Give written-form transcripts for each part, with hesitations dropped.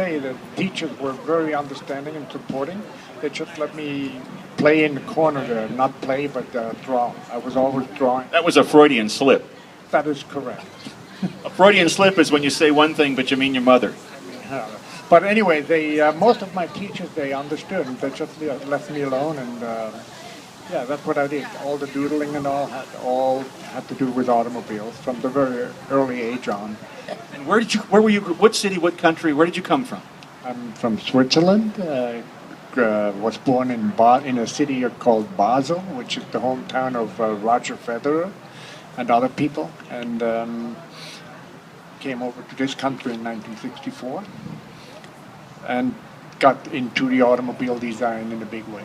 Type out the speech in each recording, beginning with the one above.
say that teachers were very understanding and supporting. They just let me play in the corner there, not play, but draw. I was always drawing. That was a Freudian slip. That is correct. A Freudian slip is when you say one thing but you mean your mother. But anyway, most of my teachers, they understood. They just left me alone, and yeah, that's what I did. All the doodling and all had to do with automobiles from the very early age on. And where were you, what city, what country, where did you come from? I'm from Switzerland. Was born in a city called Basel, which is the hometown of Roger Federer and other people, and came over to this country in 1964 and got into the automobile design in a big way.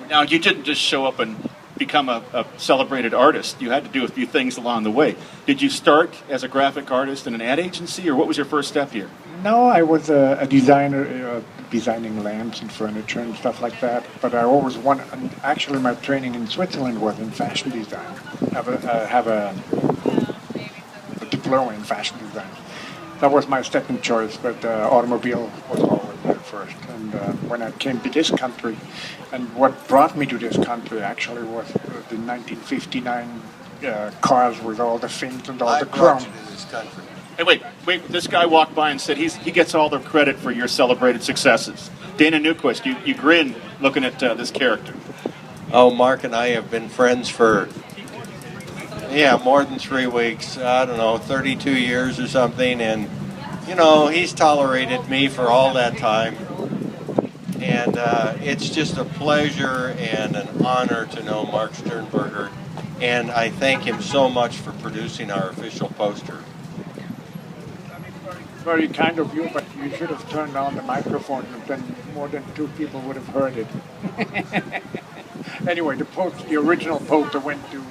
Now, you didn't just show up and become a celebrated artist. You had to do a few things along the way. Did you start as a graphic artist in an ad agency, or what was your first step here? No, I was a designer, designing lamps and furniture and stuff like that. But I always wanted. Actually, my training in Switzerland was in fashion design. I have a diploma in fashion design. That was my second choice, but automobile was always my first. And when I came to this country, and what brought me to this country actually was the 1959 cars with all the fins and all the chrome. Hey, wait! This guy walked by and said he gets all the credit for your celebrated successes. Dana Newquist, you grin looking at this character. Oh, Mark and I have been friends for, more than 3 weeks. I don't know, 32 years or something. And, he's tolerated me for all that time. And it's just a pleasure and an honor to know Mark Stehrenberger. And I thank him so much for producing our official poster. Very kind of you, but you should have turned on the microphone, and then more than 2 people would have heard it. Anyway, the original poster went to,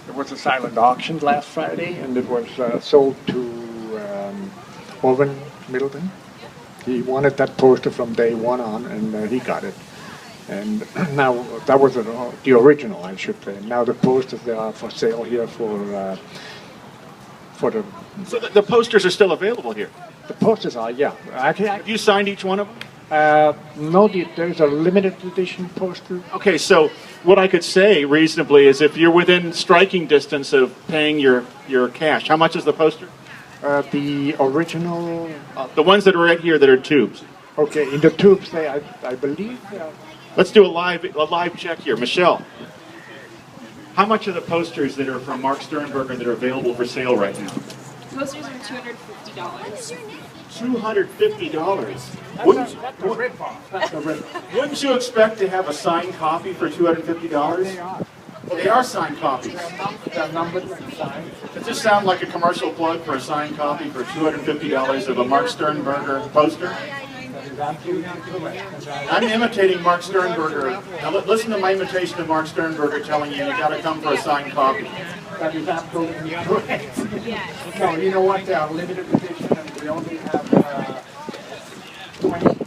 it was a silent auction last Friday, and it was sold to Owen Middleton. He wanted that poster from day one on, and he got it. And now, that was the original, I should say. Now the posters, they are for sale here for the... So the posters are still available here? The posters are, yeah. Have you signed each one of them? No, there's a limited edition poster. Okay, so what I could say reasonably is if you're within striking distance of paying your cash, how much is the poster? The original... the ones that are right here that are tubes. Okay, in the tubes, I believe... Let's do a live check here. Michelle, how much are the posters that are from Mark Stehrenberger that are available for sale right now? Posters are $250. $250? That's a rip-off. That's a rip-off. Wouldn't you expect to have a signed copy for $250? They are. Well, they are signed copies. They're numbered and signed. Does this sound like a commercial plug for a signed copy for $250 of a Mark Stehrenberger poster? That is absolutely correct. I'm imitating Mark Stehrenberger. Now listen to my imitation of Mark Stehrenberger telling you got to come for a signed copy. That is absolutely correct. No, you know what? They are limited edition, and we only have 20.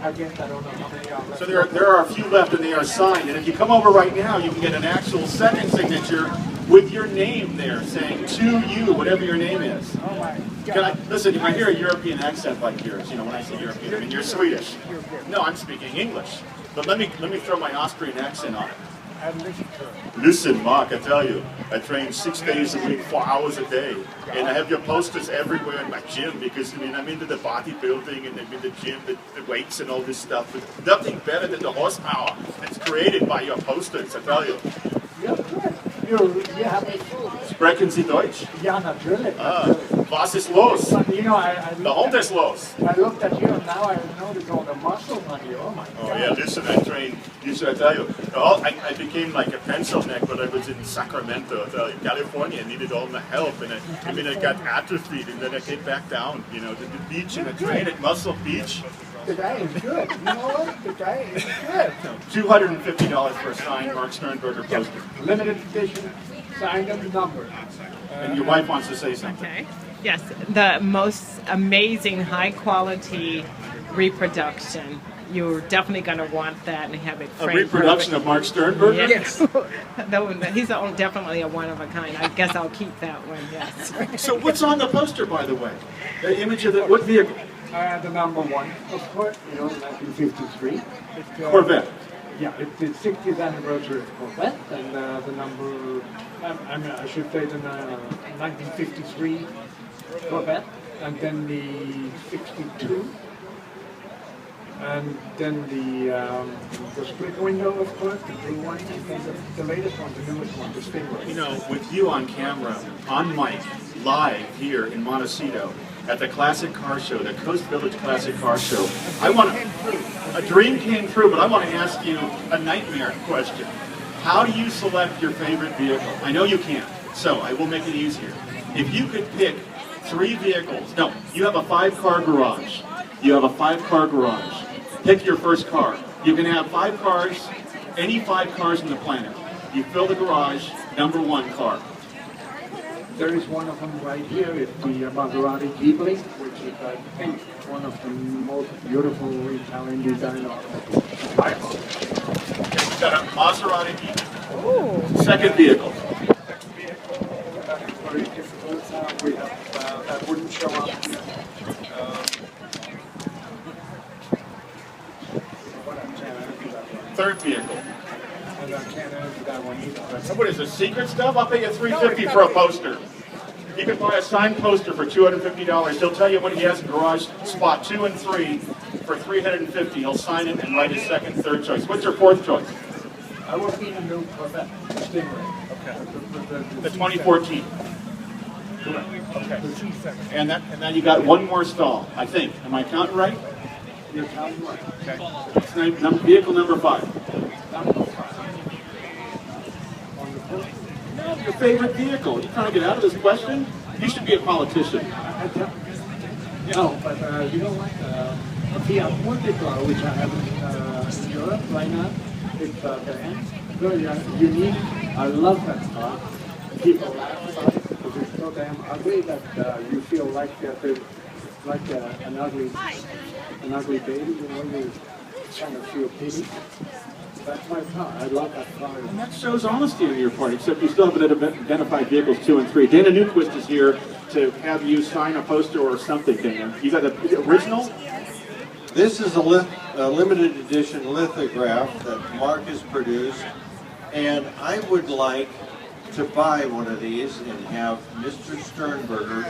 I guess I don't know how many are left. So there are a few left, and they are signed. And if you come over right now, you can get an actual second signature with your name there, saying "to you," whatever your name is. Oh my God. Can I listen? I hear a European accent like yours. When I say European, I mean you're Swedish. No, I'm speaking English. But let me throw my Austrian accent on it. Listen, Mark, I tell you, I train 6 days a week, 4 hours a day, and I have your posters everywhere in my gym because I'm into the bodybuilding and I'm in the gym, the weights and all this stuff. But nothing better than the horsepower that's created by your posters, I tell you. Ja, wir haben Sprechen Sie Deutsch? Ja, natürlich. Was ist los? But, the Hund ist los. I looked at you and now I noticed all the muscles on you. Oh my God. Oh yeah, listen, I trained, I tell you, I became like a pencil neck when I was in Sacramento, California. I needed all my help, and I got atrophied, and then I came back down, to the beach, and I trained at Muscle Beach. The guy is good. You know what? The guy is good. $250 for a signed Mark Stehrenberger poster. Limited edition, signed and numbered. And your wife wants to say something. Okay. Yes, the most amazing, high-quality reproduction. You're definitely going to want that and have it framed. A reproduction of Mark Stehrenberger? Yes. He's definitely a one-of-a-kind. I guess I'll keep that one, yes. So what's on the poster, by the way? The image of what vehicle? The number one, of course, 1953. Corvette. Yeah, it's the 60th anniversary of Corvette, and the number, I should say the 1953 Corvette, and then the 62, and then the split window, of course, the blue one, and then the latest one, the newest one, the Stingray. You know, with you on camera, on mic, live here in Montecito, at the Classic Car Show, the Coast Village Classic Car Show, a dream came true, but I want to ask you a nightmare question. How do you select your favorite vehicle? I know you can't, so I will make it easier. If you could pick 3 vehicles, no, you have a 5-car garage. You have a 5-car garage. Pick your first car. You can have 5 cars, any 5 cars on the planet. You fill the garage, number 1 car. There is one of them right here. It's the Maserati Ghibli, which is, I think, one of the most beautiful Italian design of my home. We've got a Maserati Ghibli. Second vehicle. Second vehicle, that is very difficult. We have, that wouldn't show up. Third vehicle. And I can't answer that one either. What is this, secret stuff? I'll pay you $350 for a poster. You can buy a signed poster for $250. He'll tell you when he has a garage spot 2 and 3 for $350. He'll sign it and write his second, third choice. What's your fourth choice? I was in a new Corvette, Stingray. Okay. The 2014. Correct. Okay. The C7. And then you got one more stall, I think. Am I counting right? You're counting right. Okay. It's vehicle number 5. Number 5. On the first. No, your favorite vehicle. You trying to get out of this question? You should be a politician. No, but you know what? A Fiat Multipla, which I have in Europe right now, it's van. Very unique. I love that car. People laugh about it because it's so damn ugly that you feel like an ugly baby. You know, you kind of feel pity. That's my car. I love that car. And that shows honesty on your part, except you still haven't identified vehicles 2 and 3. Dana Newquist is here to have you sign a poster or something, Dana. You got the original? This is a limited edition lithograph that Mark has produced, and I would like to buy one of these and have Mr. Stehrenberger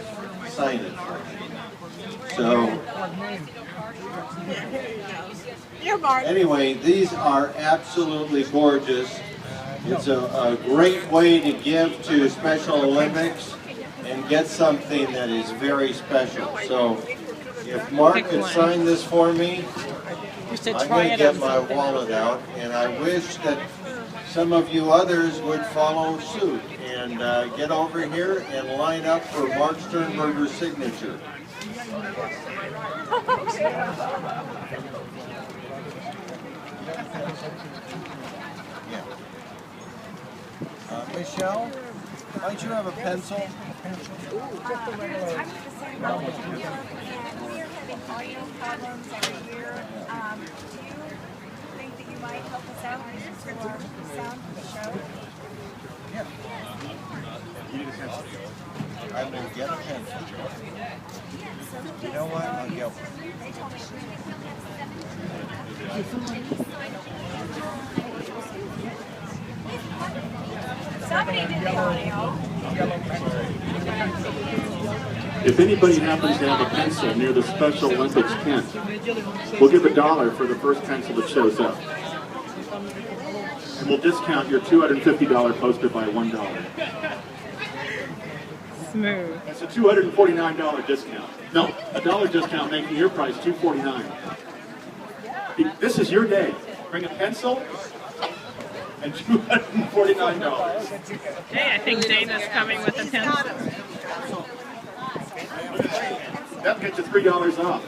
sign it for me. So, anyway, these are absolutely gorgeous. It's a great way to give to Special Olympics and get something that is very special. So, if Mark could sign this for me, I'm going to get my wallet out, and I wish that some of you others would follow suit and get over here and line up for Mark Stehrenberger's signature. Yeah. Michelle, might you have a pencil? Just a regular. We're having audio problems every year. Do you think that you might help us out with our sound for the show? Yeah. I will get a pencil. You know what? I'll get one. Somebody did the audio. If anybody happens to have a pencil near the Special Olympics tent, we'll give $1 for the first pencil that shows up. And we'll discount your $250 poster by $1. Smooth. That's a $249 discount. No, $1 discount making your price $249. This is your day. Bring a pencil and $249. Hey, I think Dana's coming with a pencil. That gets you $3 off.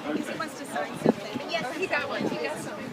Okay. He wants to sign something. Yes, he got one. He got something.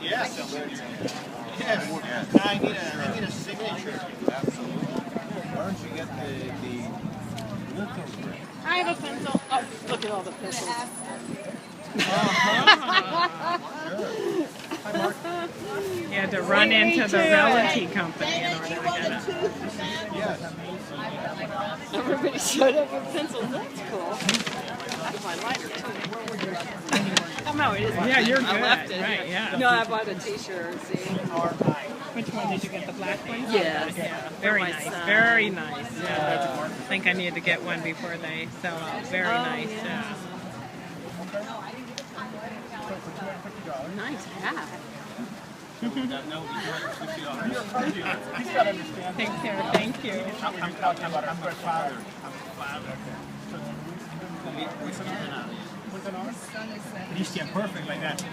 Yes. Yes. I need a signature. Absolutely. Why don't you get the little grip? I have a pencil. Oh, look at all the pencils. You had to run into the realty company in order to get it. Yes. Everybody showed up with pencils. That's cool. I have my lighter too. Oh no, it is. Yeah, you're good. I left it. Right, yeah. No, I bought a T-shirt. See. Which one did you get? The black one? Yes. Yeah. Very my nice. son. Very nice. Yeah. I think I need to get one before they sell out. Very nice. yeah. Nice hat. Take care. Thank you. I'm talking about I'm her father. Christian, perfect like that.